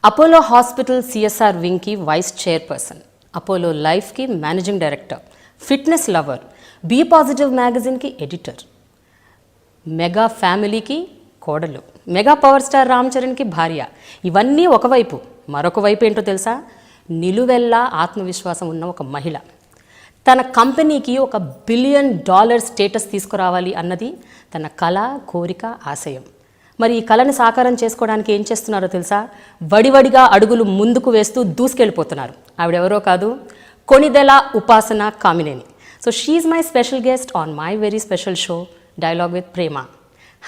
Apollo hospital CSR వింగ్కి vice chairperson, Apollo లైఫ్కి managing director, fitness lover, be positive మ్యాగజైన్కి editor, mega ఫ్యామిలీకి కోడలు, మెగా పవర్ స్టార్ రామ్ చరణ్కి భార్య. ఇవన్నీ ఒకవైపు, మరొక వైపు ఏంటో తెలుసా? నిలువెల్లా ఆత్మవిశ్వాసం ఉన్న ఒక మహిళ. తన కంపెనీకి $1 బిలియన్ స్టేటస్ తీసుకురావాలి అన్నది తన కళ, కోరిక, ఆశయం. మరి ఈ కళని సాకారం చేసుకోవడానికి ఏం చేస్తున్నారో తెలుసా? వడివడిగా అడుగులు ముందుకు వేస్తూ దూసుకెళ్ళిపోతున్నారు. ఆవిడెవరో కాదు, Konidela Upasana Kamineni. So she's my special guest on my very special show Dialogue with Prema.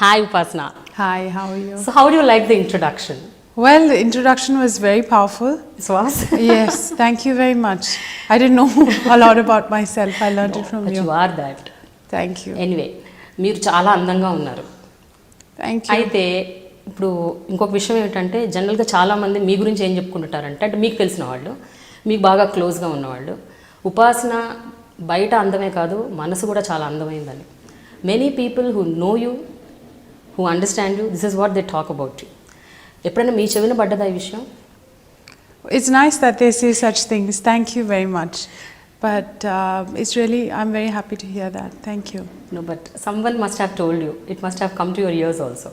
Hi Upasana. Hi, how are you? So how do you like the introduction? Well, the introduction was very powerful. It was? Yes, thank you very much. I didn't know a lot about myself. I learned it from but you. You are that. Thank you. Anyway, మీరు చాలా అందంగా ఉన్నారు. Thank you. అయితే ఇప్పుడు ఇంకొక విషయం ఏంటంటే, జనరల్గా చాలామంది మీ గురించి ఏం చెప్పుకుంటారంటే, అంటే మీకు తెలిసిన వాళ్ళు, మీకు బాగా క్లోజ్గా ఉన్నవాళ్ళు, ఉపాసన బయట అందమే కాదు, మనసు కూడా చాలా అందమైందని. Many people who know you, who understand you, this is what they talk about you. ఎప్పుడైనా మీ చెవిన పడ్డదా ఈ విషయం? It's nice that they say such things. Thank you very much. But it's really, I'm very happy to hear that. Thank you. No, but someone must have told you. It must have come to your ears also.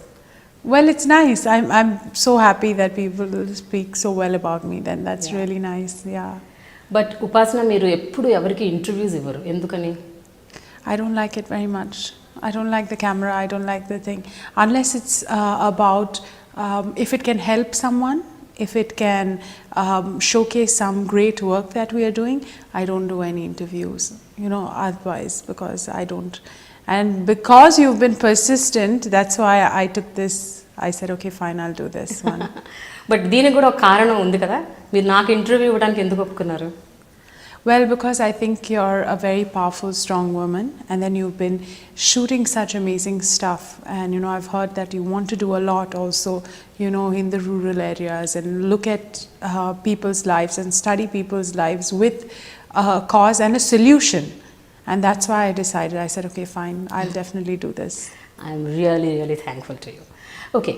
Well, it's nice. I'm so happy that people speak so well about me. Then that's really nice. Yeah. But ఉపాసన మీరు ఎప్పుడు ఎవరికి interviews ఇవ్వరు, ఎందుకని? I don't like it very much. I don't like the camera. I don't like the thing. Unless it's about if it can help someone, if it can showcase some great work that we are doing, I don't do any interviews, you know, otherwise, because I don't. And because you've been persistent, that's why I took this. I said, okay, fine, I'll do this one. But దీనికి కూడా ఒక కారణం ఉంది కదా, మీరు నాకు interview ఇవ్వడానికి ఎందుకు ఒప్పుకున్నారు? Well, because I think you're a very powerful, strong woman, and then you've been shooting such amazing stuff. And you know, I've heard that you want to do a lot also, you know, in the rural areas and look at people's lives and study people's lives with a cause and a solution. And that's why I decided. I said, okay, fine, I'll definitely do this. I'm really, really thankful to you. Okay.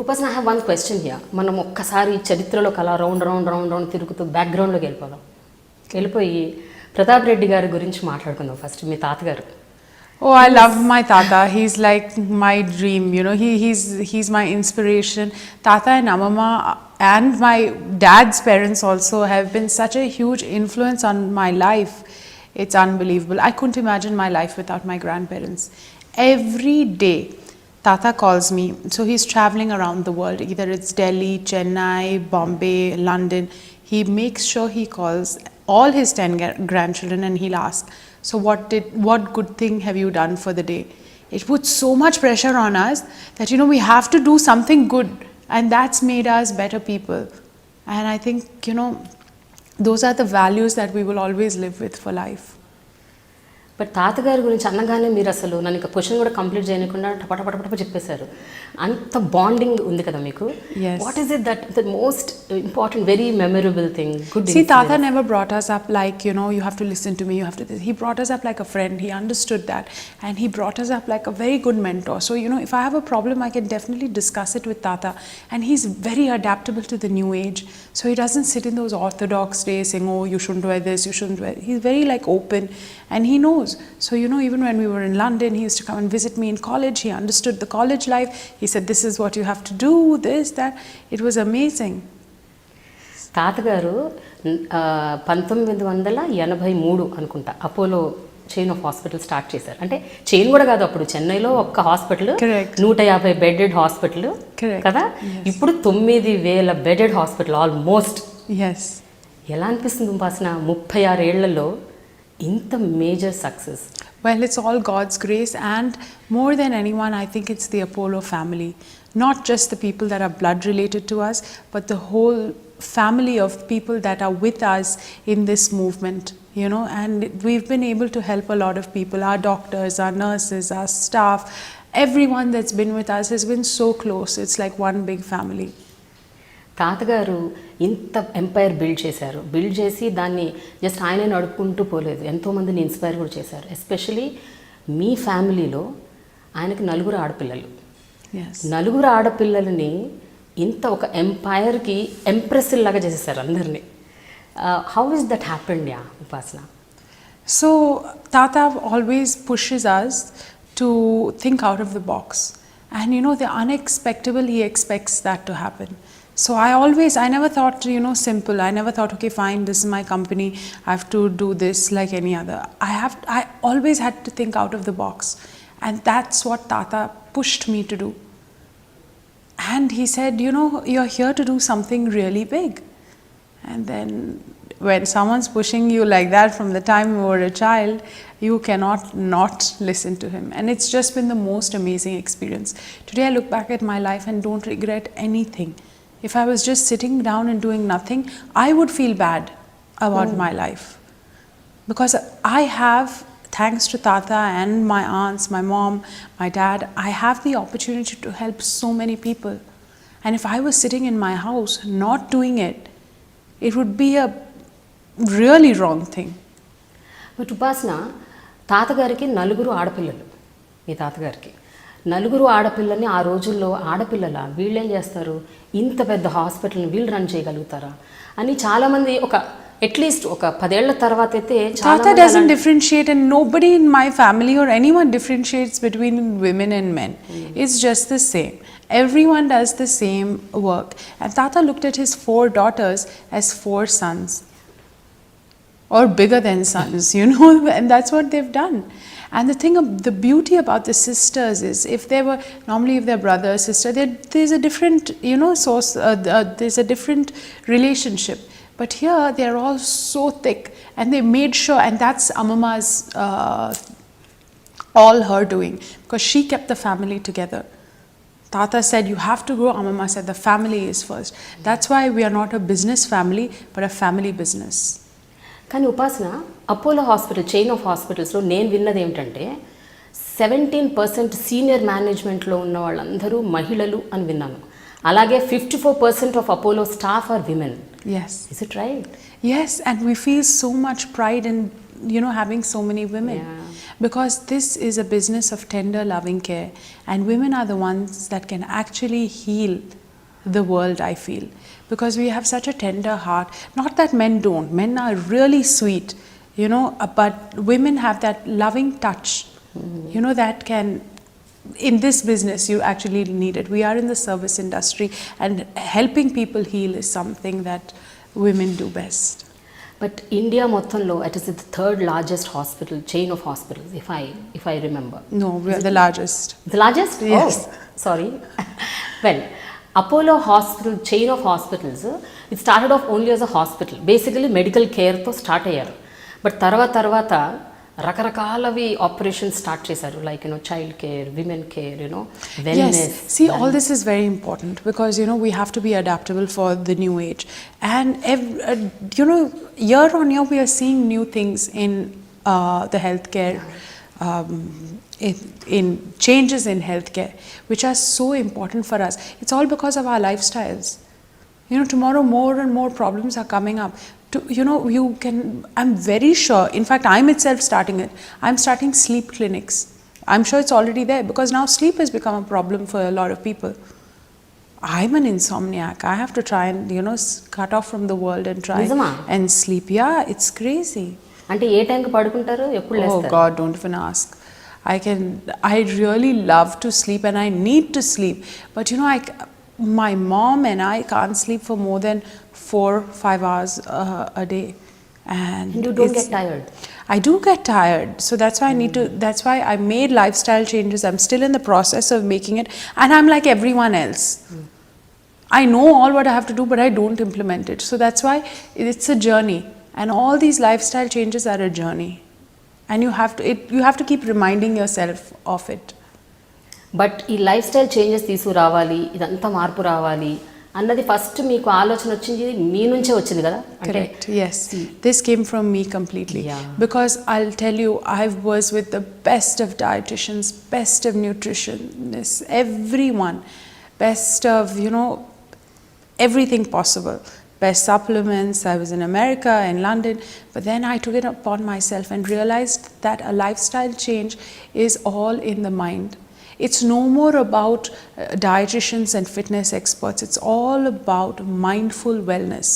Upasana, I have one question here. మనం ఒక్కసారి చరిత్రలో కల round తిరుగుతూ బ్యాక్గ్రౌండ్లోకి వెళ్ళిపోయి ప్రతాప్ రెడ్డి గారి గురించి మాట్లాడుకుందాం. First మీ తాతగారు. Oh, I love my tata. He's like my dream, you know. He's my inspiration. Tata and Amama and my dad's parents also have been such a huge influence on my life. It's unbelievable. I couldn't imagine my life without my grandparents. Every day Tata calls me, so he's traveling around the world, either it's Delhi, Chennai, Bombay, London. He makes sure he calls all his 10 grandchildren and he'll ask, so what good thing have you done for the day? It puts so much pressure on us that, you know, we have to do something good, and that's made us better people. And I think, you know, those are the values that we will always live with for life. But తాతగారి గురించి అనగానే మీరు అసలు నన్ను ఇక question కూడా complete చేయకుండా టపటపటపట చెప్పేశారు. అంత బాండింగ్ ఉంది కదా మీకు. What is it that the most important very memorable thing? Good. See, Tata never brought us up like, you know, you have to listen to me, you have to this. He brought us up like a friend. He understood that, and he brought us up like a very good mentor. So, you know, if I have a problem, I can definitely discuss it with Tata, and he's very adaptable to the new age. So he doesn't sit in those orthodox days saying, oh, you shouldn't wear this, you shouldn't wear. He's very like open, and he knows. So, you know, even when we were in London, he used to come and visit me in college. He understood the college life. He said, this is what you have to do, this, that. It was amazing. తాతగారు 1983 అనుకుంటా Apollo chain of hospital start చేశారు. అంటే chain కూడా కాదు, అప్పుడు చెన్నైలో ఒక్క hospital, 150 bedded hospital కదా. ఇప్పుడు 9000 బెడెడ్ హాస్పిటల్ ఆల్మోస్ట్. ఎలా అనిపిస్తుంది ఉపాసన 36 ఏళ్లలో ఇంత major success? Well, it's all God's grace, and more than anyone, I think it's the Apollo family. Not just the people that are blood related to us, but the whole family of people that are with us in this movement, you know. And we've been able to help a lot of people. Our doctors, our nurses, our staff, everyone that's been with us has been so close. It's like one big family. తాతగారు ఇంత umpire build చేసి దాన్ని just ఆయనే నడుపుకుంటూ పోలేదు, ఎంతోమందిని inspire కూడా చేశారు. ఎస్పెషలీ మీ ఫ్యామిలీలో ఆయనకి 4 ఆడపిల్లలు. 4 ఆడపిల్లలని ఇంత ఒక ఎంపైర్కి ఎంప్రెస్ లాగా చేసేసారు అందరినీ. How is that happened yeah ఉపాసన? So Tata always pushes us to think out of the box, and you know, the unexpected, he expects that to happen. So I never thought, you know, simple. I never thought, okay, fine, this is my company, I have to do this like any other. I always had to think out of the box, and that's what Tata pushed me to do. And he said, you know, you're here to do something really big. And then when someone's pushing you like that from the time you were a child, you cannot not listen to him. And it's just been the most amazing experience. Today I look back at my life and don't regret anything. If I was just sitting down and doing nothing, I would feel bad about my life. Because I have, thanks to Tata and my aunts, my mom, my dad, I have the opportunity to help so many people. And if I was sitting in my house not doing it, it would be a really wrong thing. But ఉపాసన, తాతగారికి నలుగురు ఆడపిల్లలు. మీ తాతగారికి నలుగురు ఆడపిల్లల్ని ఆ రోజుల్లో ఆడపిల్లల వీళ్ళేం చేస్తారు, ఇంత పెద్ద హాస్పిటల్ని వీళ్ళు రన్ చేయగలుగుతారా అని చాలామంది ఒక అట్లీస్ట్ ఒక 10 ఏళ్ల తర్వాత అయితే Tata doesn't differentiate, and nobody in my family or anyone differentiates between women and men. It's just the same. Everyone does the same work. And Tata looked at his 4 daughters as 4 sons, or bigger than sons, you know, and that's what they've done. And the beauty about the sisters is, if they were normally, if they're brother or sister, there's a different, you know, source. There's a different relationship. But here they're all so thick, and they made sure, and that's Amama's all her doing, because she kept the family together. Tata said, you have to grow. Amama said, the family is first. That's why we are not a business family, but a family business. కానీ ఉపాసన, Apollo hospital chain of హాస్పిటల్స్లో నేను విన్నది ఏమిటంటే 17% senior మేనేజ్మెంట్లో ఉన్న వాళ్ళందరూ మహిళలు అని విన్నాను. అలాగే 54% of Apollo staff are women. Yes. Is it right? Yes, and we feel so much pride in, you know, having so many women. Yeah. Because this is a business of tender loving care, and women are the ones that can actually heal the world, I feel. Because we have such a tender heart. Not that men don't. Men are really sweet, you know, but women have that loving touch, you know, that can, in this business you actually need it. We are in the service industry, and helping people heal is something that women do best. But India మొత్తంలో it is the third largest hospital chain of hospitals if I remember. No, we are the largest. The largest? Yes. Oh, sorry. Well, Apollo Hospital chain of hospitals, it started off only as a hospital. Basically medical care తో start అయ్యారు. But తర్వాత రకరకాలవి operations start చేశారు, like you know child care, women care, you know wellness. Yes, see, all this is very important, because you know, we have to be adaptable for the new age. And you know, year on year we are seeing new things in the healthcare, in changes in healthcare, which are so important for us. It's all because of our lifestyles. You know, tomorrow more and more problems are coming up. You know, I'm very sure, in fact I'm itself starting it. I'm starting sleep clinics. I'm sure it's already there, because now sleep has become a problem for a lot of people. I'm an insomniac. I have to try and, you know, cut off from the world and try and sleep. Yeah, it's crazy. అంటే ఏ టైంకి పడుకుంటారు, ఎప్పుడు లేస్తారు? Oh God, don't even ask. I really love to sleep, and I need to sleep. But you know, my mom and I can't sleep for more than 4-5 hours a day. And you don't get tired? I do get tired. So that's why that's why I made lifestyle changes. I'm still in the process of making it. And I'm like everyone else. I know all what I have to do, but I don't implement it. So that's why it's a journey. And all these lifestyle changes are a journey. And you have to keep reminding yourself of it. But ఈ life style changes తీసుకురావాలి, ఇదంతా మార్పు రావాలి అన్నది first మీకు ఆలోచన వచ్చింది మీ నుంచే వచ్చింది కదా? Correct, yes. This came from me completely. Yeah. Because I'll tell you, I was with the best of dietitians, best of nutritionists, everyone, best of, you know, everything possible. Best supplements. I was in America, in London, but then I took it upon myself and realized that a lifestyle change is all in the mind. It's no more about dietitians and fitness experts. It's all about mindful wellness.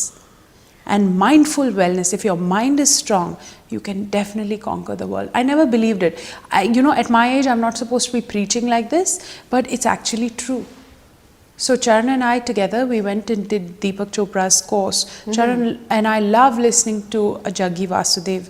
And mindful wellness, if your mind is strong, you can definitely conquer the world. I never believed it. At my age, I'm not supposed to be preaching like this, but it's actually true. So Charan and I together, we went and did Deepak Chopra's course. Charan and I love listening to Jaggi Vasudev.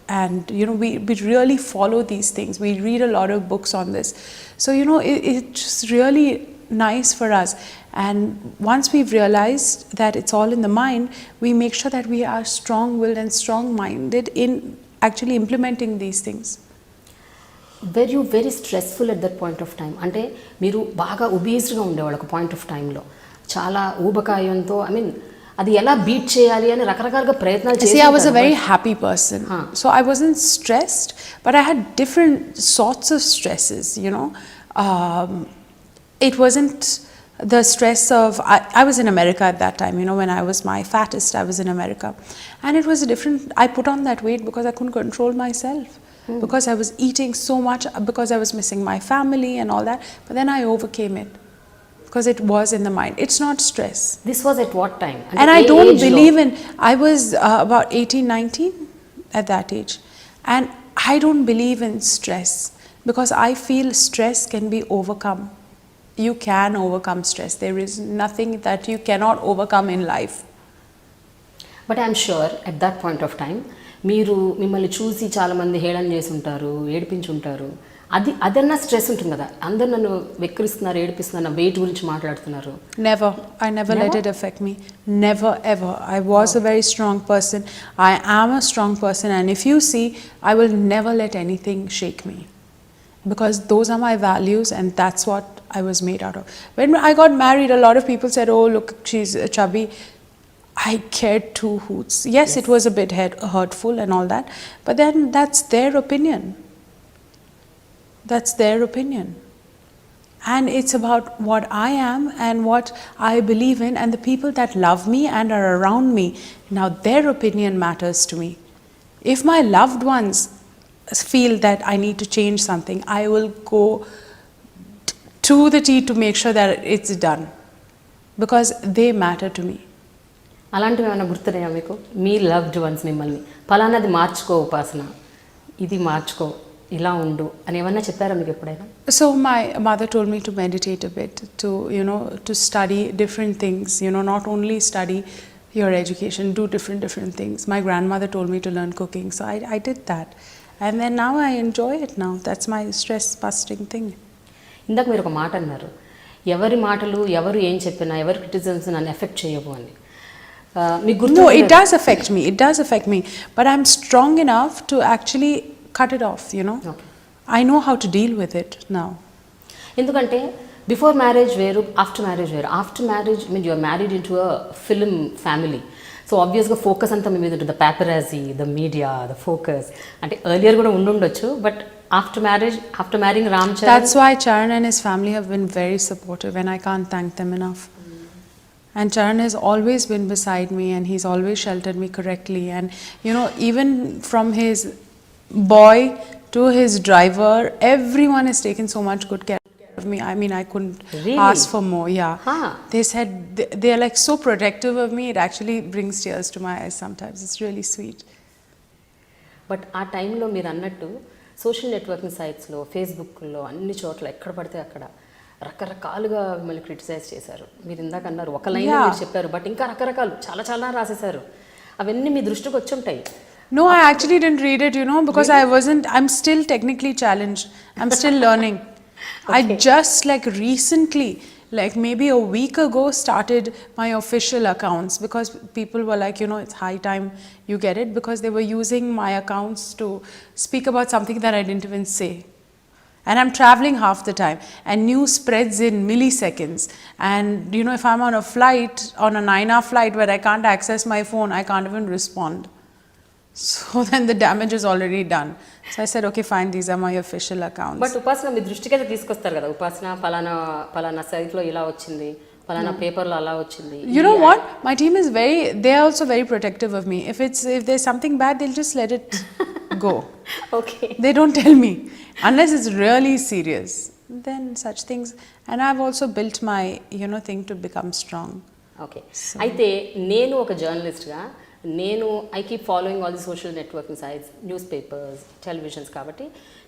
And we really follow these things. We read a lot of books on this. So it's really nice for us. And once we've realized that it's all in the mind, we make sure that we are strong-willed and strong-minded in actually implementing these things. Where you very stressful at that point of time? అంటే మీరు బాగా ఒబీస్డ్గా ఉండేవాళ్ళు ఒక point of టైంలో, చాలా ఊబకాయంతో, అది ఎలా beat చేయాలి అని రకరకాలుగా ప్రయత్నాలు చేసి. I was a very happy person. So I wasn't stressed, but I had different sorts of stresses, it wasn't the stress of, I was in America at that time, when I was my fattest, I was in America. And it was I put on that weight because I couldn't control myself. Because I was eating so much, because I was missing my family and all that. But then I overcame it because it was in the mind. It's not stress. This was at what time? And I don't believe in, I was about 18, 19 at that age. And I don't believe in stress because I feel stress can be overcome. You can overcome stress. There is nothing that you cannot overcome in life. But I'm sure at that point of time, మిమ్మల్ని చూసి చాలామంది హేళన చేసి ఉంటారు, ఏడిపించుంటారు. అదన్నా stress ఉంటుంది కదా, అందరు నన్ను వెక్కిరిస్తున్నారు, ఏడిపిస్తున్నారు, వెయిట్ గురించి మాట్లాడుతున్నారు. I never let it affect me. Never ever. I was a very strong person. I am a strong person, and if you see, I will never let anything shake me. Because those are my values, and that's what I was made out of. When I got married, a lot of people said, oh look, she's chubby. I cared two hoots. Yes, it was a bit hurtful and all that, but then that's their opinion. That's their opinion. And it's about what I am and what I believe in, and the people that love me and are around me. Now their opinion matters to me. If my loved ones feel that I need to change something, I will go to the T to make sure that it's done, because they matter to me. అలాంటివి ఏమైనా గుర్తున్నాయా మీకు? మీ loved ones మిమ్మల్ని పలానాది మార్చుకో ఉపాసన, ఇది మార్చుకో, ఇలా ఉండు అని ఏమన్నా చెప్పారా మీకు ఎప్పుడైనా? So my mother told me to meditate a bit, to study different things, not only study your education, do different things. My grandmother told me to learn cooking, so I did that. And then now I enjoy it now. That's my stress busting thing. ఇందాక మీరు ఒక మాట అన్నారు, ఎవరి మాటలు ఎవరు ఏం చెప్పినా, ఎవరి క్రిటిసిజమ్స్ నన్ను ఎఫెక్ట్ చేయవు అని. No, it does affect me. It does affect me. But I'm strong enough to actually cut it off, Okay. I know how to deal with it now. ఎందుకంటే బిఫోర్ మ్యారేజ్ వేరు, after marriage వేరు. After marriage you are married into a film family. So ఆబ్వియస్గా focus అంతా మీ మీద ఉంటుంది, the paparazzi, the media, the focus. అంటే earlier కూడా ఉండుండొచ్చు, but after marriage, after marrying Ramcharan. That's why Charan and his family have been very supportive, and I can't thank them enough. And Charan has always been beside me, and he's always sheltered me correctly. And even from his boy to his driver, everyone has taken so much good care of me. I couldn't ask for more. Yeah. They said they're like so protective of me. It actually brings tears to my eyes sometimes. It's really sweet. But ఆ టైంలో మీరు అన్నట్టు social networking సైట్స్లో, ఫేస్బుక్లో, అన్ని చోట్ల ఎక్కడ పడితే అక్కడ రకరకాలుగా మిమ్మల్ని క్రిటిసైజ్ చేశారు. మీరు ఇందాక అన్నారు, ఒక లైన్ మీరు చెప్పారు, బట్ ఇంకా రకరకాలు చాలా చాలా రాసేశారు. అవన్నీ మీ దృష్టికి వచ్చి ఉంటాయి. No, I actually didn't read it, because I'm still technically challenged. I'm still learning. Okay. I just recently, maybe a week ago, started my official accounts, because people were like, it's high time you get it, because they were using my accounts to speak about something that I didn't even say. And I'm traveling half the time, and news spreads in milliseconds. And if I'm on a flight, on a 9-hour flight where I can't access my phone, I can't even respond. So then the damage is already done. So I said, okay, fine, these are my official accounts. But Upasana, మీ దృష్టికి అయితే తీసుకొస్తారు కదా, Upasana పలానా సైట్లో ఇలా వచ్చింది, పలానా పేపర్లో అలా వచ్చింది. You know what? My team is they're also very protective of me. If there's something bad, they'll just let it go. Okay. They don't tell me unless it's really serious. Then such things, and I've also built my thing to become strong. Okay. అయితే నేను ఒక జర్నలిస్ట్గా నేను I keep following all the social networking sites, news papers, televisions, కాబట్టి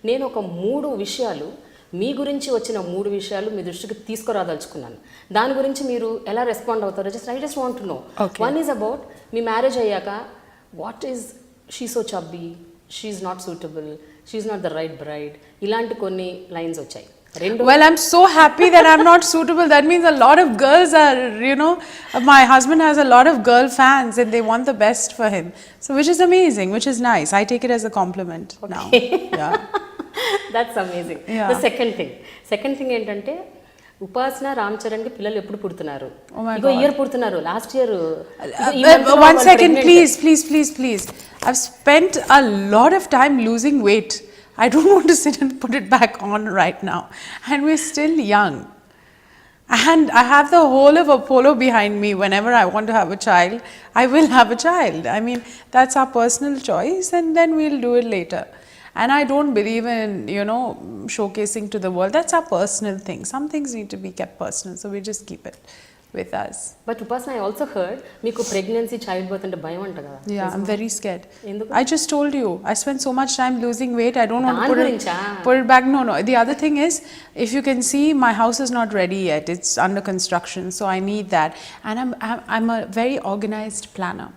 నేను ఒక 3 విషయాలు మీ గురించి వచ్చిన 3 విషయాలు మీ దృష్టికి తీసుకురాదలుచుకున్నాను. దాని గురించి మీరు ఎలా రెస్పాండ్ అవుతారో I just want to know. One is about మీ మ్యారేజ్ అయ్యాక what is she so chubby, she is not suitable, she is not the right bride, ఇలాంటి కొన్ని లైన్స్ వచ్చాయి. Well, I'm so happy that I'm not suitable. That means a lot of girls are, my husband has a lot of girl fans and they want the best for him. So, which is amazing, which is nice. I take it as a compliment now. Yeah. That's amazing. Yeah. The second thing ఏంటంటే ఉపాసన రామచరణ్కి పిల్లలు ఎప్పుడు పుడుతున్నారు? ఇగో year పుడుతున్నారు. Last year. One second, please. I've spent a lot of time losing weight. I don't want to sit and put it back on right now. And we're still young. And I have the whole of Apollo behind me. Whenever I want to have a child, I will have a child. I mean, that's our personal choice, and then we'll do it later. And I don't believe in, showcasing to the world. That's our personal thing. Some things need to be kept personal, so we just keep it with us. But Upasana, I also heard మీకు pregnancy, child birth అంటే భయం అంట కదా? Yeah, I'm very scared. ఎందుకు? I just told you, I spent so much time losing weight. I don't want to put it back. No. The other thing is, if you can see, my house is not ready yet. It's under construction, so I need that. And I'm a very organized planner,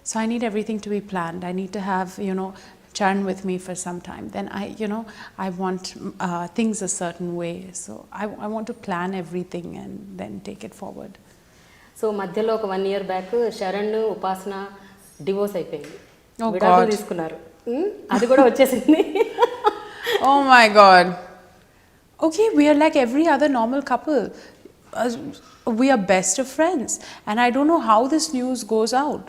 so I need everything to be planned. I need to have Charan with me for some time. Then I want things a certain way. So I want to plan everything and then take it forward. So మధ్యలో ఒక 1 year back Sharan, ఉపాసన divorce అయిపోయింది. God. తీసుకున్నారు. అది కూడా వచ్చేసింది. Oh my God. Okay, we are like every other normal couple. We are best of friends. And I don't know how this news goes out.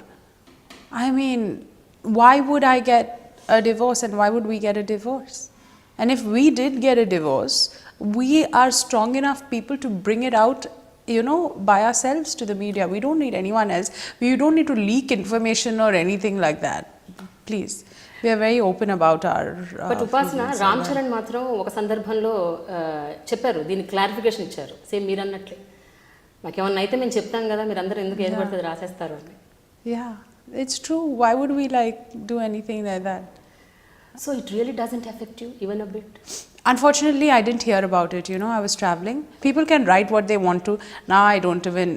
I mean, why would I get a divorce, and why would we get a divorce? And if we did get a divorce, we are strong enough people to bring it out by ourselves to the media. We don't need anyone else. We don't need to leak information or anything like that. Please. We are very open about our but ఉపాసన రామ్ చరణ్ మాత్రం ఒక సందర్భంలో చెప్పారు, దీనికి clarification ఇచ్చారు. Same మీరు అన్నట్లే, మాకేమన్నా అయితే మేము చెప్తాం కదా, మీరు అందరూ ఎందుకు ఏది పడుతుంది రాసేస్తారు అని. Yeah, it's true. Why would we do anything like that? So it really doesn't affect you even a bit? Unfortunately, I didn't hear about it. I was traveling. People can write what they want to. Now I don't even,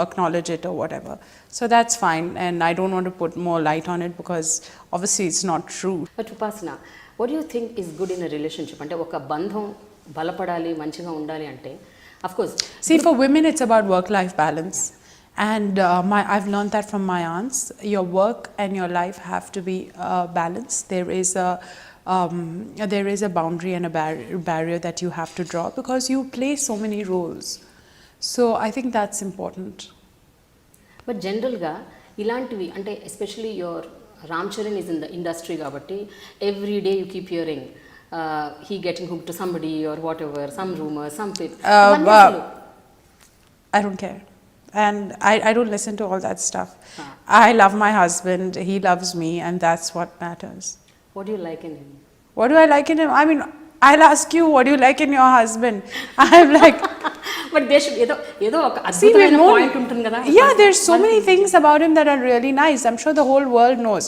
acknowledge it or whatever. So that's fine. And I don't want to put more light on it because obviously it's not true. But Upasana, what do you think is good in a relationship? అంటే ఒక బంధం బలపడాలి, మంచిగా ఉండాలి అంటే, of course. See, for women, it's about work-life balance. And I've learned that from my aunts. Your work and your life have to be balanced. There is a boundary and a barrier that you have to draw because you play so many roles. So I think that's important. But జనరల్గా ఇలాంటివి అంటే especially your Ram Charan is in the industry కాబట్టి every day you keep hearing he getting hooked to somebody or whatever, some rumor, some people. I don't care. And I don't listen to all that stuff. I love my husband, he loves me, and that's what matters. What do you like in him? What do I like in him? I mean, I'll ask you, what do you like in your husband? I'm like... But there should ఏదో ఒక అద్భుతమైన point ఉంటుంది కదా. Yeah, there's so many things about him that are really nice. I'm sure the whole world knows.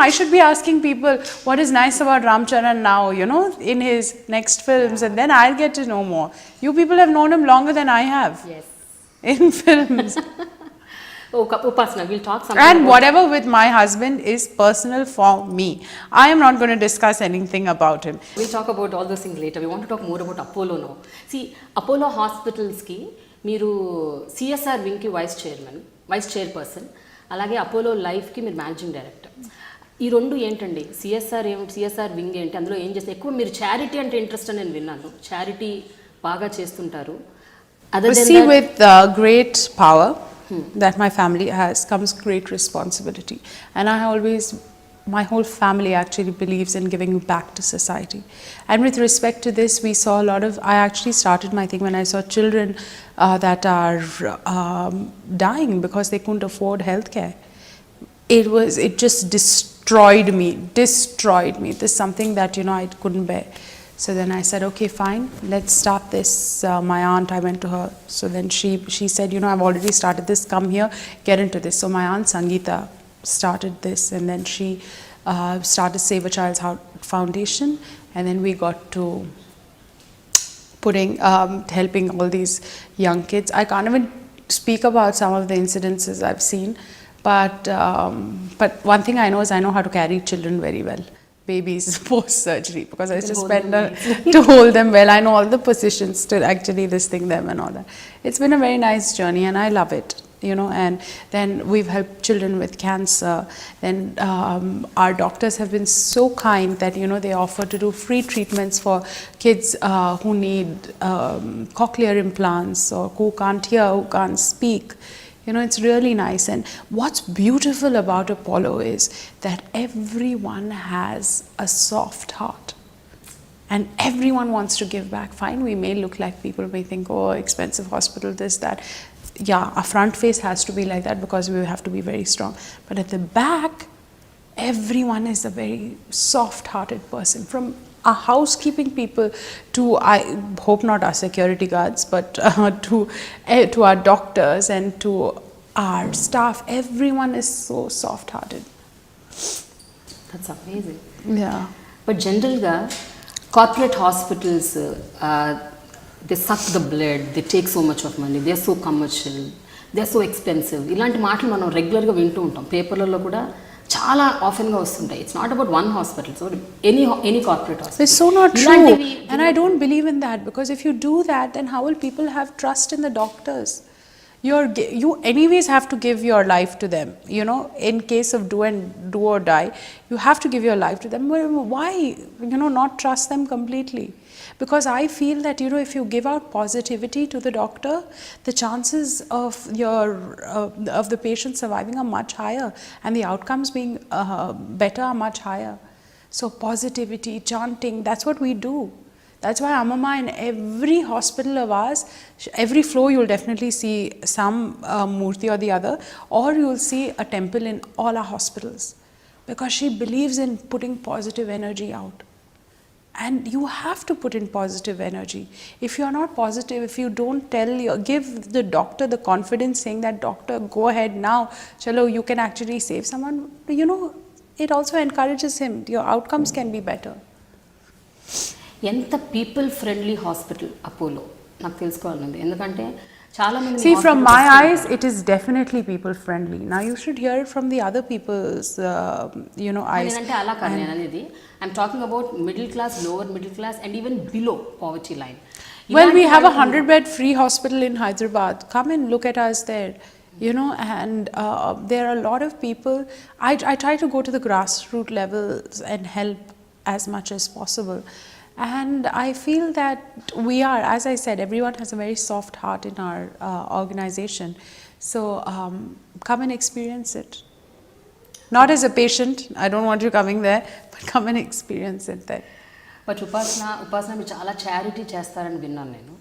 I should be asking people what is nice about Ramcharan now, in his next films, and then I'll get to know more. You people have known him longer than I have. Yes. In films. Upasana, we'll talk something and whatever with my husband is personal for me. I am not going to discuss anything about him. We'll talk about all those things later. We want to talk more about Apollo now. See, Apollo Hospitals ki మీరు CSR wing ki vice chairperson, అలాగే Apollo life కి మీరు managing director. ఈ రెండు ఏంటండి, CSR wing ఏంటి, అందులో ఏం చేస్తారు? ఎక్కువ మీరు చారిటీ అంటే ఇంట్రెస్ట్ అని నేను విన్నాను, చారిటీ బాగా చేస్తుంటారు. See, with great power that my family has comes great responsibility, and my whole family actually believes in giving back to society. And with respect to this, we saw I actually started my thing when I saw children that are dying because they couldn't afford healthcare. It just destroyed me. This is something that, I couldn't bear. So then I said, okay, fine, let's start this. My aunt, I went to her. So then she said, I've already started this, come here, get into this. So my aunt Sangeeta started this, and then she started Save a Child's Foundation, and then we got to helping all these young kids. I can't even speak about some of the incidences I've seen, but one thing I know is I know how to carry children very well. Babies post surgery, because I used to to hold them well. I know all the positions to actually this thing them and all that. It's been a very nice journey, and I love it. And then we've helped children with cancer. Then our doctors have been so kind that they offer to do free treatments for kids who need cochlear implants, or who can't hear, who can't speak. It's really nice. And what's beautiful about Apollo is that everyone has a soft heart. And everyone wants to give back. Fine, we may look like, people may think, oh, expensive hospital, this, that. Yeah, our front face has to be like that because we have to be very strong. But at the back, everyone is a very soft-hearted person. From our housekeeping people to, I hope not our security guards, but to our doctors and to our staff, everyone is so soft-hearted. That's amazing. Yeah. But generally, corporate hospitals, they suck the blood, they take so much of money, they are so commercial, they are so expensive. ఇలాంటి మాటలు మనం రెగ్యులర్గా వింటూ ఉంటాం, పేపర్లలో కూడా చాలా ఆఫెన్గా వస్తుంటాయి. It's not about one hospital, so any corporate hospital. It's so not true, and I don't believe in that, because if you do that, then how will people have trust in the doctors? You anyways have to give your life to them, in case of do or die, you have to give your life to them. Why, not trust them completely? Because I feel that, if you give out positivity to the doctor, the chances of the patient surviving are much higher, and the outcomes being better are much higher. So positivity, chanting, that's what we do. That's why Amama, in every hospital of ours, every floor you'll definitely see some murti or the other, or you'll see a temple in all our hospitals, because she believes in putting positive energy out. And you have to put in positive energy. If you are not positive, if you don't give the doctor the confidence, saying that, doctor, go ahead now, chalo, you can actually save someone, it also encourages him. Your outcomes can be better. ఎంత people friendly hospital Apollo, నాకు తెలుసుకోవాలండి. ఎందుకంటే చాలా మంది, see, from my eyes, it is definitely people friendly. Now you should hear it from the other people's eyes. అంటే అలా కాదు నేను అనేది, I'm talking about middle class, lower middle class, and even below poverty line. Well, we have a 100-bed free hospital in Hyderabad. Come and look at us there. And there are a lot of people. I try to go to the grassroots levels and help as much as possible. And I feel that we are, as I said, everyone has a very soft heart in our organization. So come and experience it. Not as a patient, I don't want you coming there, but come and experience it there. But ఉపాసన మీరు చాలా charity చేస్తారని విన్నాను నేను.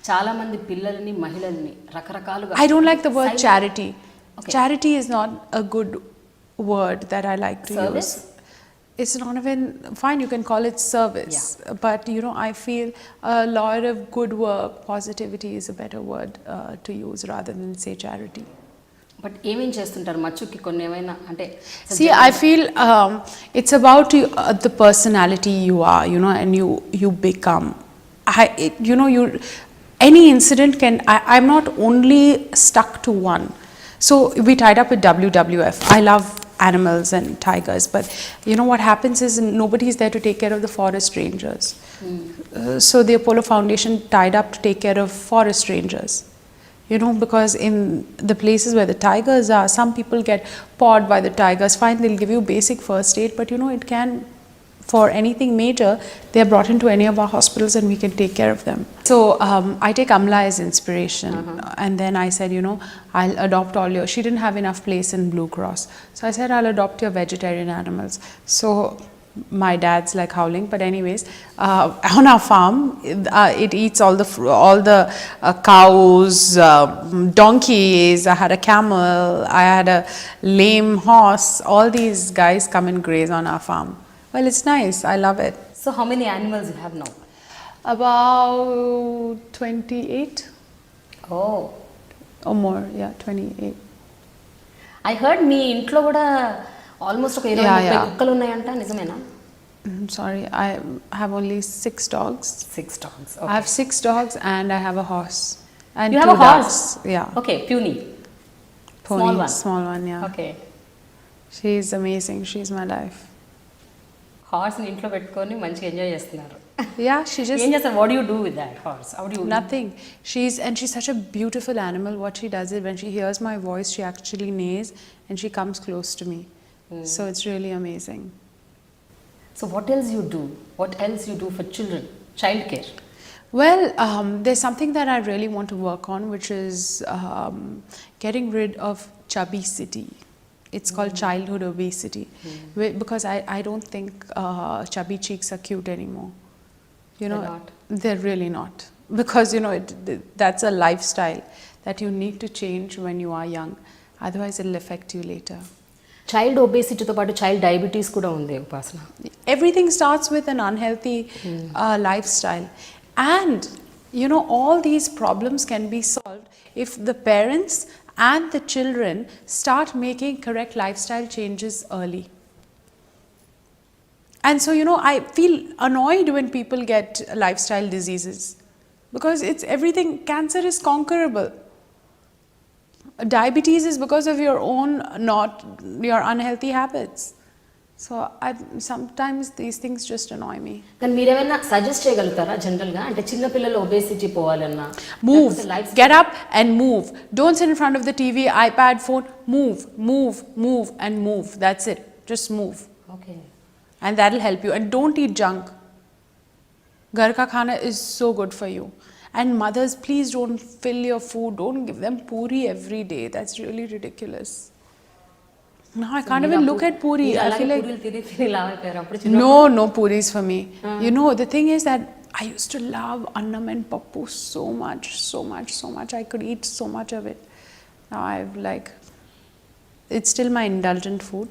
చాలా మంది పిల్లల్ని, మహిళల్ని రకరకాలుగా. I don't like the word charity. Okay. Charity is not a good word that I like to use. It's not even fine, you can call it service. Yeah. But I feel a lot of good work, positivity is a better word to use rather than say charity. But ఏమేం చేస్తుంటారు మచ్చుకి కొన్ని ఏమైనా అంటే? See, I feel it's about the personality you are, and you become. Any incident can. I'm not only stuck to one. So we tied up with WWF. I love animals and tigers, but what happens is nobody is there to take care of the forest rangers. So the Apollo Foundation tied up to take care of forest rangers. Because in the places where the tigers are, some people get pawed by the tigers. Fine, they'll give you basic first aid, but it can, for anything major, they are brought into any of our hospitals and we can take care of them. So I take Amla as inspiration. And then I said, I'll adopt all your, she didn't have enough place in Blue Cross. So I said, I'll adopt your vegetarian animals. So my dad's like howling, but anyways, on our farm, it eats all the cows, donkeys. I had a camel, I had a lame horse. All these guys come and graze on our farm. Well, it's nice. I love it. So how many animals you have now? About 28 Oh, or more. Yeah, 28. I heard మీ ఇంట్లో కూడా almost ఒక 20-30 Yeah. కుక్కలు ఉన్నాయంట, నిజమేనా? Sorry, I have only 6 dogs. 6 dogs. I have 6 dogs and I have a horse. And You 2 have a horse? ducks. Yeah. Okay, puny. Pony, Small one. Small one, yeah. Okay. She's amazing. She's my life. హార్స్ని ఇంట్లో పెట్టుకొని మంచిగా enjoy చేస్తున్నారు. Yeah, she just ఏం చేస్తారు? What you do with that horse? How do you? nothing. She's such a beautiful animal. What she does is when she hears my voice, she actually neighs and she comes close to me. So it's really amazing. So what else you do? What else you do for children? Child care. Well, there's something that I really want to work on, which is getting rid of chubby city. It's called childhood obesity, because I don't think chubby cheeks are cute anymore. You know, They're not. They're really not, because you know that's a lifestyle that you need to change when you are young. Otherwise, it'll affect you later. Child ఒబేసిటీతో పాటు child diabetes కూడా ఉంది ఉపాసన. Everything starts with an unhealthy lifestyle, and you know all these problems can be solved if the parents and the children start making correct lifestyle changes early. And so you know I feel annoyed when people get lifestyle diseases, because it's everything. Cancer is conquerable. Diabetes is because of your own, not your unhealthy habits. So sometimes these things just annoy me. కానీ మీరేమైనా suggest చేయగలుగుతారా జనరల్గా? అంటే చిన్నపిల్లలు obesity పోవాలన్నా Move, get up and move. Don't sit in front of the TV, iPad, phone. Move and move. That's it. Just move. Okay. And that'll help you. And don't eat junk. Ghar ka khana is so good for you. And mothers, please don't fill your food. Don't give them puri every day. That's really ridiculous. No, I can't even look at puri. I feel like no puris for me. You know, the thing is that I used to love annam and pappu so much. I could eat so much of it. Now I've like, it's still my indulgent food,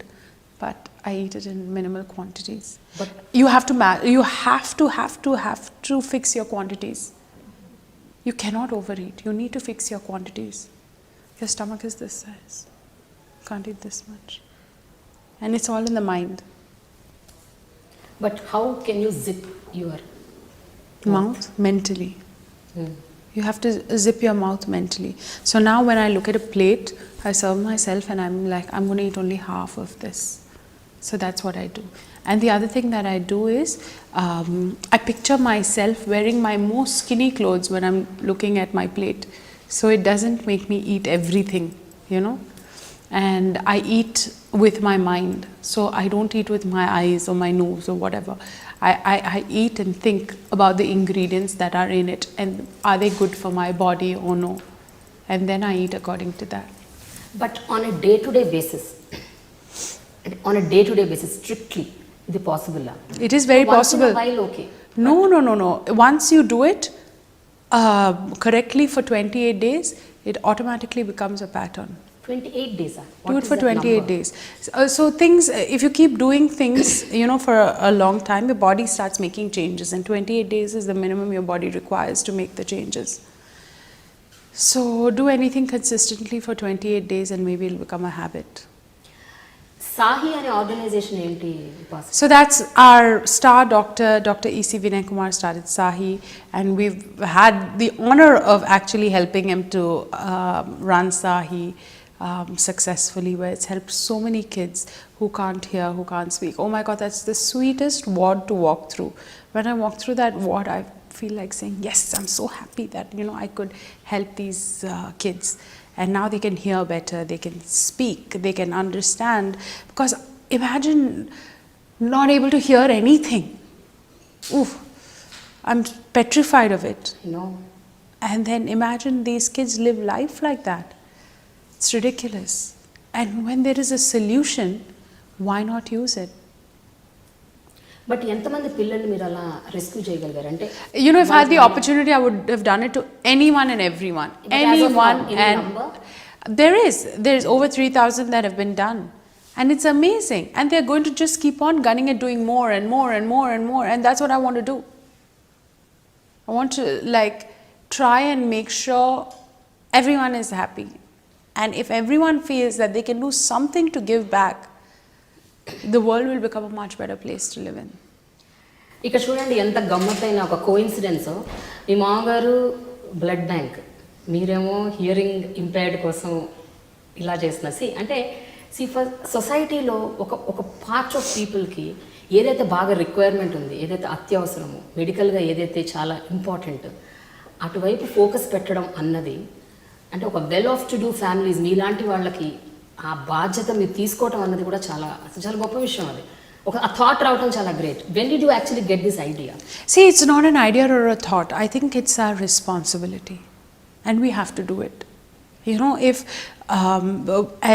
but I eat it in minimal quantities. But you have to fix your quantities. You cannot overeat. You need to fix your quantities. Your stomach is this size. Can't eat this much. And it's all in the mind. But how can you zip your Mouth mentally. You have to zip your mouth mentally. So now when I look at a plate, I serve myself and I'm like, I'm going to eat only half of this. So that's what I do. And the other thing that I do is, I picture myself wearing my most skinny clothes when I'm looking at my plate. So it doesn't make me eat everything, you know. And I eat with my mind. So I don't eat with my eyes or my nose or whatever. I eat and think about the ingredients that are in it and are they good for my body or no. And then I eat according to that. But on a day-to-day basis, strictly, is it possible? It is very possible. Once in a while, okay. No. Once you do it correctly for 28 days, it automatically becomes a pattern. 28 days. Do it for 28 days. So things, if you keep doing things, you know, for a long time, your body starts making changes, and 28 days is the minimum your body requires to make the changes. So do anything consistently for 28 days and maybe it'll become a habit. Sahi ane organization enti Upasana? So that's our star doctor, Dr. E.C. Vinay Kumar started Sahi, and we've had the honor of actually helping him to run Sahi successfully, where it's helped so many kids who can't hear, who can't speak. Oh my God, that's the sweetest ward to walk through. When I walk through that ward, I feel like saying, yes, I'm so happy that, you know, I could help these kids. And now they can hear better, they can speak, they can understand. Because imagine not able to hear anything. Oof, I'm petrified of it. No. And then imagine these kids live life like that. It's ridiculous. And when there is a solution, why not use it? But ఎంతమంది పిల్లల్ని మీరు అలా rescue చేయగలిగారు అంటే You know, if I had the opportunity, I would have done it to anyone and everyone. But as of Anyone now, any and number? there is over 3,000 that have been done, and it's amazing. And they're going to just keep on gunning and doing more and more and more and more. And that's what I want to do. I want to like try and make sure everyone is happy. And if everyone feels that they can do something to give back, the world will become a much better place to live in. ఇక్కడ చూడండి ఎంత గమ్మత్తైన ఒక coincidence. మీ మామగారు blood bank, మీరేమో hearing impaired కోసం ఇలా చేస్తున్నా. అంటే ఫర్ సొసైటీలో ఒక పార్ట్ ఆఫ్ పీపుల్కి ఏదైతే బాగా రిక్వైర్మెంట్ ఉంది, ఏదైతే అత్యవసరమో, మెడికల్గా ఏదైతే చాలా ఇంపార్టెంట్, అటువైపు ఫోకస్ పెట్టడం అన్నది అంటే ఒక well off to do families మీలాంటి వాళ్ళకి ఆ బాధ్యత మీరు తీసుకోవటం అన్నది కూడా చాలా చాలా గొప్ప విషయం. అది ఒక థాట్ రావటం చాలా great. When did you actually get this idea? See, it's not an idea or a thought. I think it's our responsibility, and we have to do it. You know, if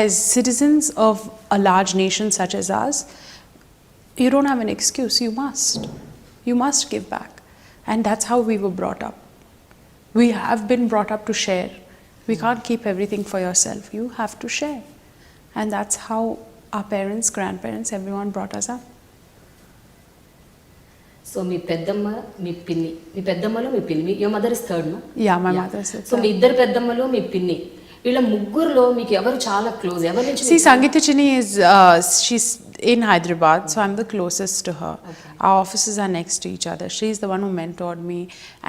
as citizens of a large nation such as ours, you don't have an excuse. You must give back, and that's how we were brought up. We have been brought up to share. We can't keep everything for yourself. You have to share, and that's how our parents, grandparents, everyone brought us up. So మీ పెద్దమ్మ, మీ పిన్ని, మీ పెద్దమ్మలో మీ పిన్ని, your mother is third, no? Yeah, my mother is so మీ ఇద్దరు పెద్దమ్మలు, మీ పిన్ని, వీళ్ళ ముగ్గురులో మీకు ఎవరు చాలా క్లోజ్? ఎవరి నుంచి? See, Sangeeta Chini is she's in Hyderabad, so I'm the closest to her. Okay. Our offices are next to each other. She's the one who mentored me,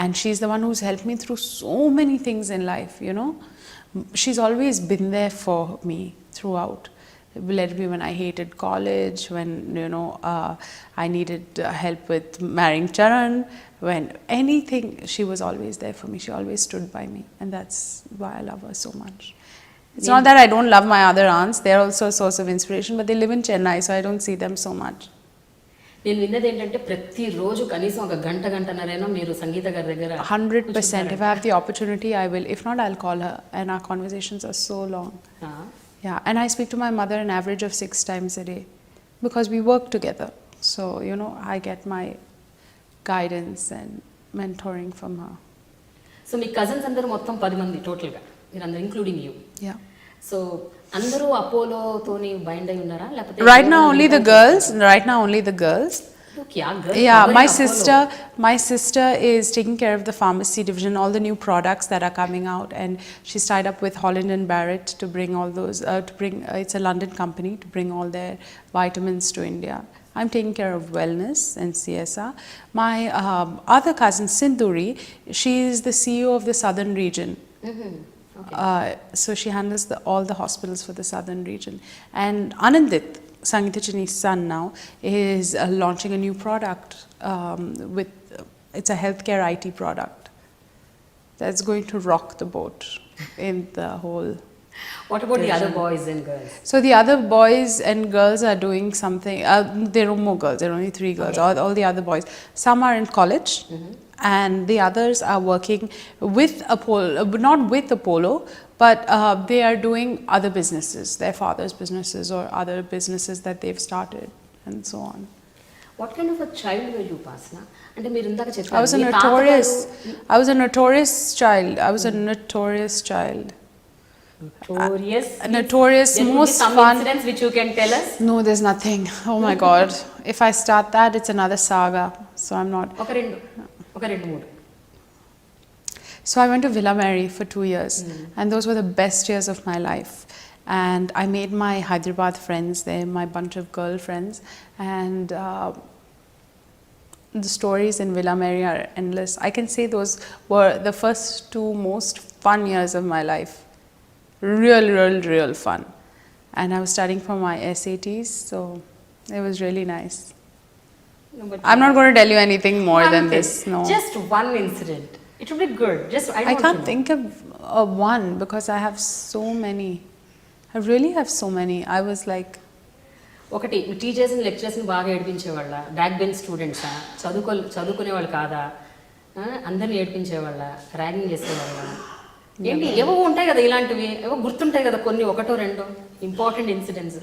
and she's the one who's helped me through so many things in life, you know. She's always been there for me throughout. Let it be when I hated college, when, you know, I needed help with marrying Charan, when anything, she was always there for me. She always stood by me, and that's why I love her so much. It's not that I don't love my other aunts. They're also a source of inspiration, but they live in Chennai, so I don't see them so much. నేను విన్నది ఏంటంటే ప్రతిరోజు కనీసం ఒక గంటన్నరైనా మీరు సంగీత గారి దగ్గర 100%. If I have the opportunity, I will. If not, I'll call her, and our conversations are so long. Yeah, and I speak to my mother an average of 6 times a day because we work together. So, you know, I get my guidance and mentoring from her. So me cousins అందరూ మొత్తం 10 మంది టోటల్గా, మీరు అందరూ including you. Yeah. So అందరూ అపోలోతోని bind అయి ఉన్నారా లేకపోతే? Right now only the girls. Yeah, my sister is taking care of the pharmacy division, all the new products that are coming out, and she's tied up with Holland and Barrett to bring all those it's a London company, to bring all their vitamins to India. I'm taking care of wellness and CSR. My other cousin Sindhuri, she is the CEO of the southern region. Okay. So she handles all the hospitals for the southern region. And Anandit, Sangeeta Chini's son now, is launching a new product it's a healthcare IT product that's going to rock the boat in the whole. What about the other boys and girls? So the other boys and girls are doing something. There are more girls. There are only 3 girls. Okay. All the other boys. Some are in college, and the others are working with Apollo, not with Apollo, but they are doing other businesses, their father's businesses or other businesses that they've started, and so on. What kind of a child were you, Upasana? అంటే మీరు ఇందాక చెప్పారు I was a notorious child. Notorious, most some fun. incidents which you can tell us? No, there's nothing. Oh my God. If I start that, it's another saga. So I'm not. ఒక రెండు మూడు. So I went to Villa Mary for 2 years, and those were the best years of my life. And I made my Hyderabad friends there, my bunch of girlfriends, and the stories in Villa Mary are endless. I can say those were the first 2 most fun years of my life. Real fun. And I was studying for my SATs, so it was really nice. No, but I'm not going to tell you anything more than this. No. Just one incident. It would be good. I can't think of one because I have so many. I really have so many. I was like. ఒకటి టీచర్స్ని లెక్చరర్స్ని బాగా ఏడిపించేవాళ్ళ, back bench స్టూడెంట్సా, చదువుకునేవాళ్ళు కాదా, అందరిని ఏడిపించేవాళ్ళ, ragging చేసేవాళ్ళ, ఏంటి ఏవో ఉంటాయి కదా ఇలాంటివి, ఏవో గుర్తుంటాయి కదా కొన్ని, 1 or 2 important incidents.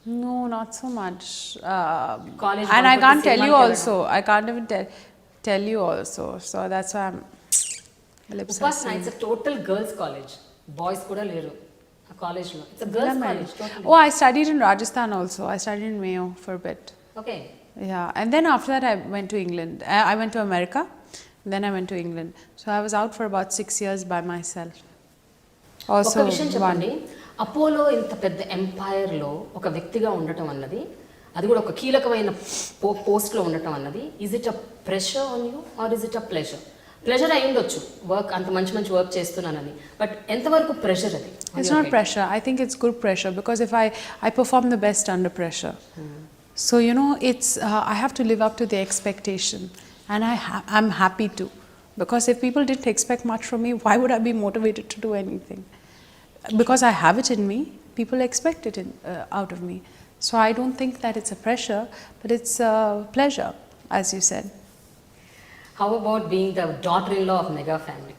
No, not so much. College And I bunk can't కొట్టి tell you సినిమాకి also. I can't even tell you also. So that's why I'm lip ఉపాసన serving. It's total girls college, boys కూడా లేరు ఆ కాలేజ్లో. It's girls college total. Oh, I studied in Rajasthan also. I studied in Mayo for a bit. Okay. Yeah, and then after that I went to England. I went to America, then I went to England. So I was out for about 6 years by myself. Also, ఒక విషయం చెప్పండి, Apollo ఇంత పెద్ద ఎంపైర్లో ఒక వ్యక్తిగా ఉండటం అన్నది, అది కూడా ఒక కీలకమైన పోస్ట్లో ఉండటం అన్నది, is it a pressure on you or is it a pleasure? Pleasure అయి ఉండొచ్చు, వర్క్ అంత మంచి మంచి వర్క్ చేస్తున్నానని, బట్ ఎంతవరకు ప్రెషర్ అది? It's not pressure. I think it's good pressure because if I perform the best under pressure. So you know, it's I have to live up to the expectation, and I'm happy to, because if people didn't expect much from me, why would I be motivated to do anything? Because I have it in me, people expect it out of me. So I don't think that it's a pressure, but it's a pleasure, as you said. How about being the daughter in law of mega family?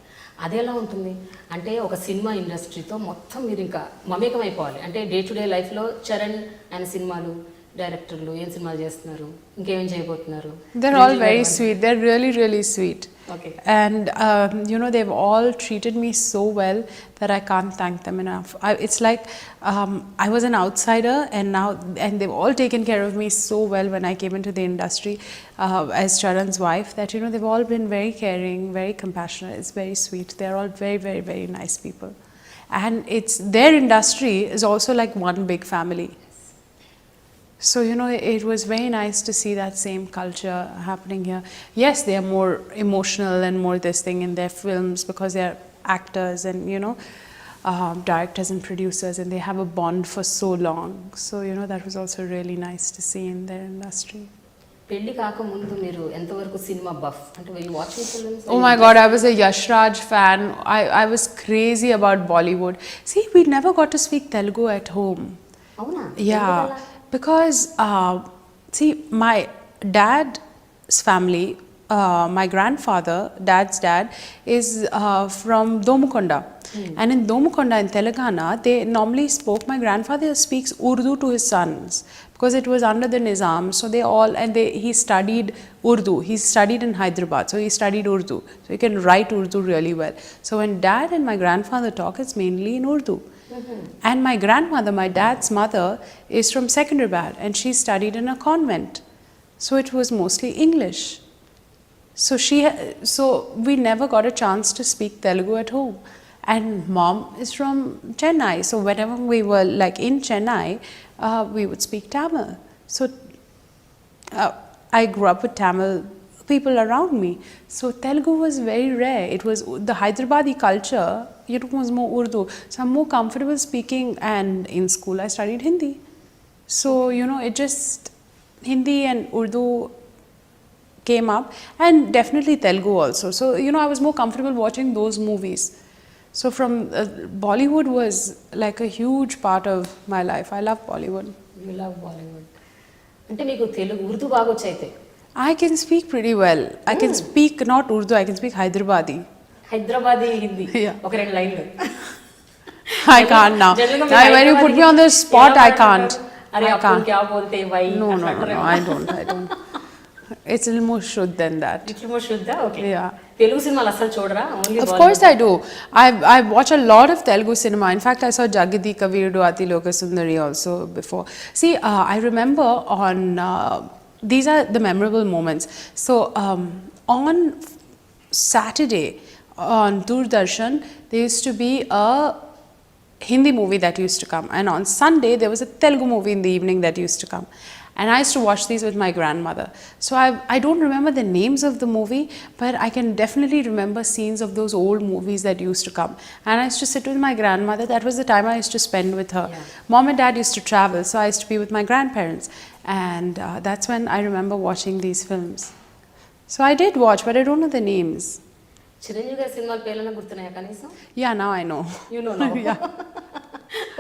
అది ఎలా ఉంటుంది అంటే ఒక cinema ఇండస్ట్రీతో మొత్తం మీరు ఇంకా మమేకం అయిపోవాలి అంటే డే టు డే లైఫ్లో చరణ్ ఆయన సినిమాలు, డైరెక్టర్లు ఏం సినిమాలు చేస్తున్నారు, ఇంకేం చేయబోతున్నారు? They're all very sweet. They're really, really sweet. Okay. And you know, they've all treated me so well that I can't thank them enough. It's like I was an outsider, and they've all taken care of me so well when I came into the industry as Charan's wife. That you know, they've all been very caring, very compassionate. It's very sweet. They're all very, very, very nice people, and it's their industry is also like one big family. So you know, it was very nice to see that same culture happening here. Yes, they are more emotional and more this thing in their films because they are actors and you know, directors and producers, and they have a bond for so long. So you know, that was also really nice to see in their industry. పెళ్లి కాకముందు మీరు ఎంతవరకు cinema buff అంటే were you watching films? Oh my God, I was a Yash Raj fan. I was crazy about Bollywood. See, we never got to speak Telugu at home. అవునా? Yeah, because see, my dad's family, my grandfather, dad's dad, is from Domukonda. And in Domukonda in Telangana, they normally spoke, my grandfather speaks Urdu to his sons because it was under the Nizam. So they all, and he studied Urdu. He studied in Hyderabad, so he studied Urdu. So he can write Urdu really well. So when dad and my grandfather talk, it's mainly in Urdu. And my grandmother, my dad's mother, is from Secunderabad, and she studied in a convent. So it was mostly English. So we never got a chance to speak Telugu at home. And mom is from Chennai, so whenever we were like in Chennai, we would speak Tamil. So I grew up with Tamil people around me. So Telugu was very rare. It was the Hyderabadi culture, it was more Urdu. So I'm more comfortable speaking, and in school I studied Hindi. So you know, it just Hindi and Urdu came up, and definitely Telugu also. So you know, I was more comfortable watching those movies. So from Bollywood was like a huge part of my life. I love Bollywood. You love Bollywood. అంటే మీకు తెలుగు ఉర్దూ బాగా వచ్చైతే? I can speak pretty well. I can speak not Urdu, I can speak Hyderabadi. Hyderabadi Hindi Yeah. ఒక రెండు లైన్లు. I can't now. When you put me on the spot, I can't. అరే I అప్పుడు can't. క్యా బోల్తే why? No, I don't. It's a little more shuddh than that. ఇట్లా more శుద్ధ. Okay. Yeah. Telugu సినిమాలు అసలు చూడరా? Only Of course I do. I watch a lot of Telugu cinema. In fact, I saw Jagadi Kavirudu Ati Lokasundari also before. See, I remember on these are the memorable moments. So on Saturday on Doordarshan, there used to be a Hindi movie that used to come, and on Sunday there was a Telugu movie in the evening that used to come. And I used to watch these with my grandmother. So I don't remember the names of the movie, but I can definitely remember scenes of those old movies that used to come. And I used to sit with my grandmother. That was the time I used to spend with her. Yeah. Mom and dad used to travel, so I used to be with my grandparents. And that's when I remember watching these films. So I did watch, but I don't know the names. Chiranjeevi గారి సినిమాల పేర్లన్నా గుర్తున్నాయా కనీసం? Yeah, now I know. You know now.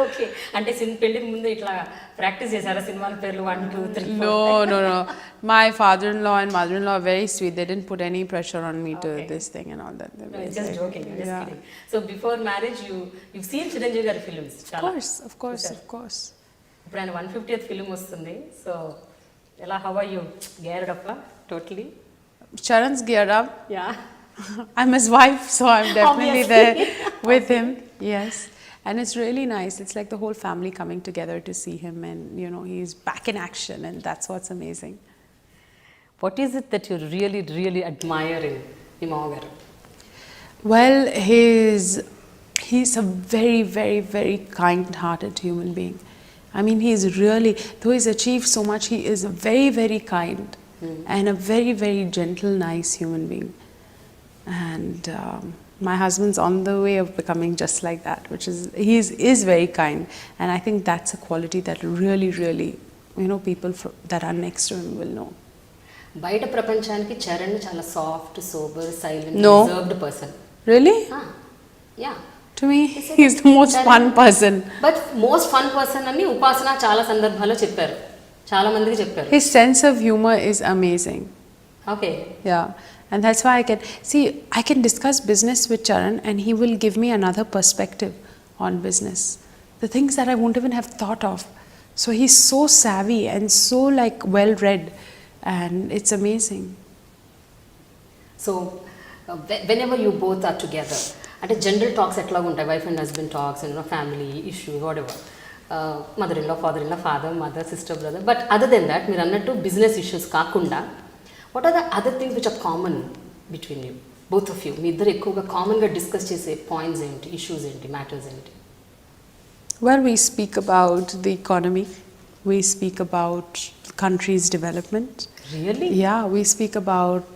Okay. అంటే పెళ్లికి ముందు ఇట్లా practice చేశారా సినిమాల పేర్లు 1 2 3 4? No. My father-in-law and mother-in-law are very sweet. They didn't put any pressure on me to this thing and all that. No, it's just joking. I'm just kidding. So before marriage, you've seen Chiranjeevi gaరి films? Of course. ఇప్పుడు ఆయన 150th film వస్తుంది. So ఎలా, how are you geared up totally? Charan's geared up. Yeah. I'm his wife, so I'm definitely Obviously. there with him. Yes. And it's really nice. It's like the whole family coming together to see him, and you know, he's back in action, and that's what's amazing. What is it that you really admire in me మామగారు? Well, he's a very kind-hearted human being. I mean, he's really, though he's achieved so much, he is a very kind and a very gentle, nice human being. And my husband's on the way of becoming just like that, which is very kind, and I think that's a quality that really, you know, people that are next to him will know. బయట ప్రపంచానికి చరణ్ చాలా soft, sober, silent, No. Reserved person. Really? Yeah. To me, he's the most fun person. But most fun person అని ఉపాసన చాలా సందర్భాల్లో చెప్పారు, చాలా మందికి చెప్పారు. His sense of humor is amazing. Okay. Yeah, and that's why I can discuss business with Charan, and he will give me another perspective on business, the things that I won't even have thought of. So he's so savvy and so like well read, and it's amazing. So whenever you both are together, అంటే general talks ఎట్లా ఉంటాయి, wife and husband talks, family issues, whatever, mother in law, father in law, father, mother, sister, brother. But other then that, మీరు అన్నట్టు business issues కాకుండా what are the other things which are common between you, both of you? మీ ఇద్దరు ఎక్కువగా కామన్గా discuss చేసే points ఏంటి, issues ఏంటి, మ్యాటర్స్ ఏంటి? Well, we speak about the economy, we speak about the country's development. Really? Yeah, we speak about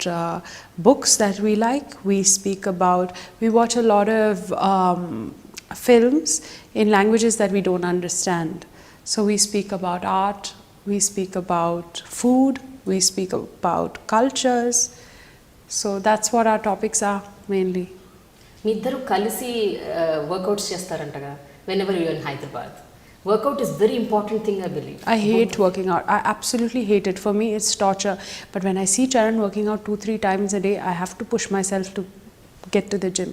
books that we like. We watch a lot of films in languages that we don't understand. So we speak about art, we speak about food, we speak about cultures. So that's what our topics are mainly. మీ ఇద్దరు కలిసి workouts చేస్తారంటగా whenever you're in Hyderabad. Workout is very important thing, I believe. I hate working out. I absolutely hate it. For me, it's torture. But when I see Charan working out 2-3 times a day, I have to push myself to get to the gym.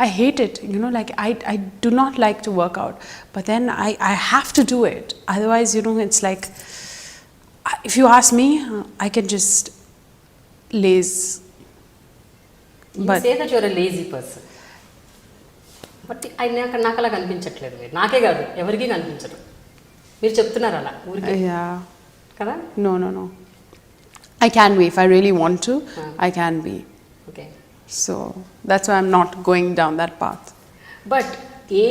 I hate it. You know, like I do not like to work out. But then I have to do it. Otherwise, you know, it's like, if you ask me, I can just laze. You say that you're a lazy person. But నాకు అలా కనిపించట్లేదు. మీరు నాకే కాదు, ఎవరికి కనిపించరు. మీరు చెప్తున్నారు అలా ఊరికే కదా? No. I can be. If I really want to, I can be. Okay. So that's why I'm not going down that path. But ఏ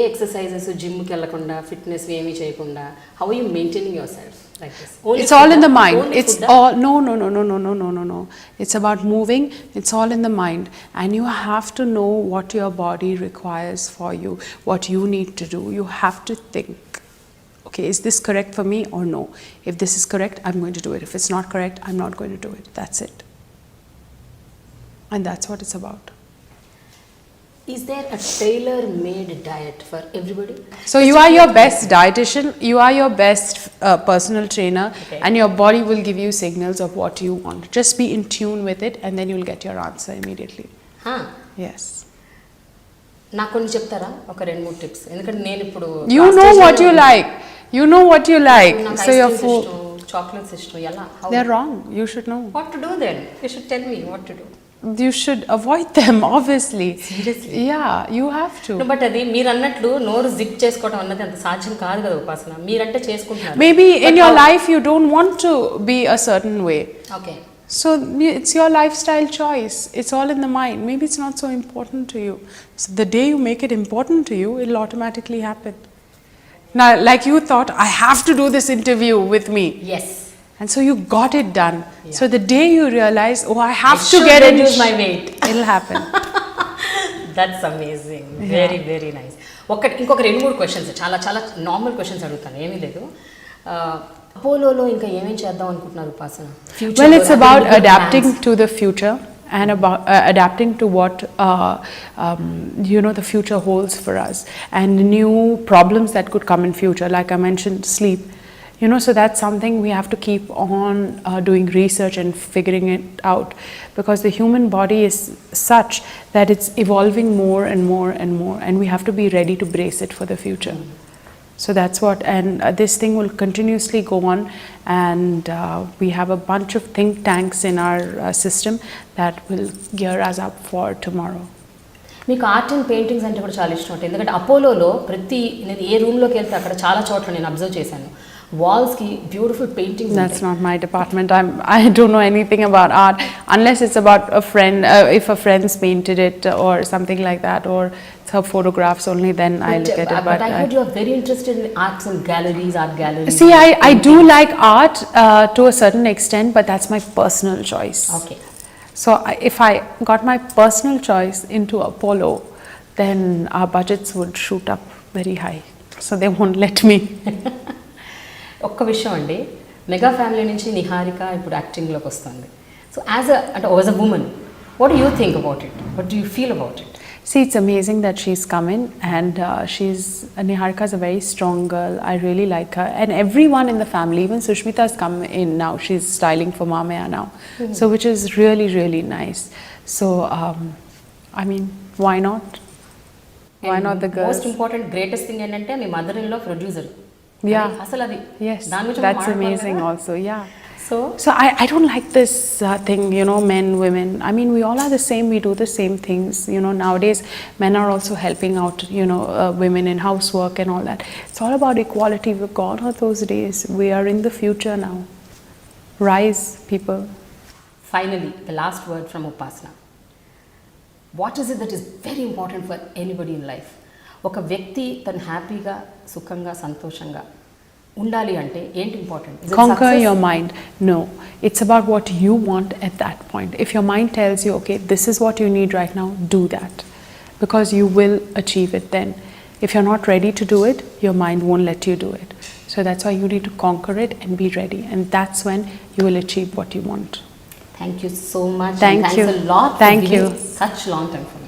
ఎక్సర్సైజెస్, జిమ్కి వెళ్ళకుండా, ఫిట్నెస్ ఏమీ చేయకుండా, how are you maintaining your self like this? It's all in the mind. It's all no. It's about moving. It's all in the mind, and you have to know what your body requires for you, what you need to do. You have to think, okay, is this correct for me or no? If this is correct, I'm going to do it. If it's not correct, I'm not going to do it. That's it. And that's what it's about. Is there a tailor-made diet for everybody? So you are your best dietitian, you are your best personal trainer, okay, and your body will give you signals of what you want. Just be in tune with it, and then you'll get your answer immediately. Yes. నాకు కొన్ని చెప్తారా, ఒక 2-3 tips? ఎందుకంటే నేను ఇప్పుడు You know what you like. You know what you like. So your food, chocolates ఇష్టం, ఎలా? they're wrong. You should know. What to do then? You should tell me what to do. You should avoid them, obviously. Seriously? Yeah, you have to. But అది మీరు అన్నట్లు నోరు zip చేసుకోవడం అన్నది అంత సాధ్యం కాదు కదా ఉపాసన. మీరంటే చేసుకుంటున్నారు. Maybe in your life you don't want to be a certain way. Okay. So it's your lifestyle choice. It's all in the mind. Maybe it's not so important to you. So the day you make it important to you, it'll automatically happen. Now, like you thought, I have to do this interview with me. Yes. And so you got it done. Yeah. So the day you realize, oh, I have to get in, reduce my weight. It'll happen. That's amazing. Very, very nice. ఇంకొక 2-3 questions, చాలా normal questions అడుగుతాను, ఏమీ లేదు. అపోలోలో ఇంకా ఏమేం చేద్దాం అనుకుంటున్నారు ఉపాసన? Well, it's about adapting to the future and about adapting to what you know, the future holds for us, and new problems that could come in future. Like I mentioned, sleep. You know, so that's something we have to keep on doing research and figuring it out, because the human body is such that it's evolving more and more, and we have to be ready to brace it for the future. So that's what, and this thing will continuously go on, and we have a bunch of think tanks in our system that will gear us up for tomorrow. మీకు art and paintings అంటే కూడా చాలా ఇష్టం ఉంటుంది, ఎందుకంటే అపోలోలో నేను ఏ రూమ్లోకి వెళ్తే అక్కడ చాలా చోట్ల నేను అబ్జర్వ్ చేశాను, వాల్స్కి beautiful paintings. That's not my department. I don't know anything about art unless it's about a friend. If a friend's painted it or something like that, or her photographs, only then I look at it. But I heard you are very interested in arts and galleries, art galleries. See, I do like art to a certain extent, but that's my personal choice. Okay. So if I got my personal choice into Apollo, then our budgets would shoot up very high. So they won't let me. ఒక్క విషయం అండి, mega family నుంచి నిహారిక ఇప్పుడు యాక్టింగ్లోకి వస్తుంది. So as a women, what do you think about it, what do you feel about it? See, it's amazing that she's come in, and Niharika is a very strong girl. I really like her, and everyone in the family, even Sushmita's come in now. She's styling for Mamaya now, so which is really, really nice. So, I mean, why not? Why not the girls? Most important, greatest thing ఏంటంటే మీ మదర్-ఇన్-లా producer. Yeah. అసలు అది. Yes. That's amazing also. Yeah. So I don't like this thing, you know, men, women. I mean, we all are the same. We do the same things. You know, nowadays men are also helping out, you know, women in housework and all that. It's all about equality. We're gone are those days. We are in the future now. Rise, people. Finally, the last word from Upasana. What is it that is very important for anybody in life? ఒక వ్యక్తి తను హ్యాపీగా, సుఖంగా, సంతోషంగా ఉండాలి అంటే ఏంటి important? Conquer your mind. No, it's about what you want at that point. If your mind tells you, okay, this is what you need right now, do that, because you will achieve it then. If you're not ready to do it, your mind won't let you do it. So that's why you need to conquer it and be ready, and that's when you will achieve what you want. Thank you so much. Thank you. Thanks a lot Thank for you. giving such long time for me.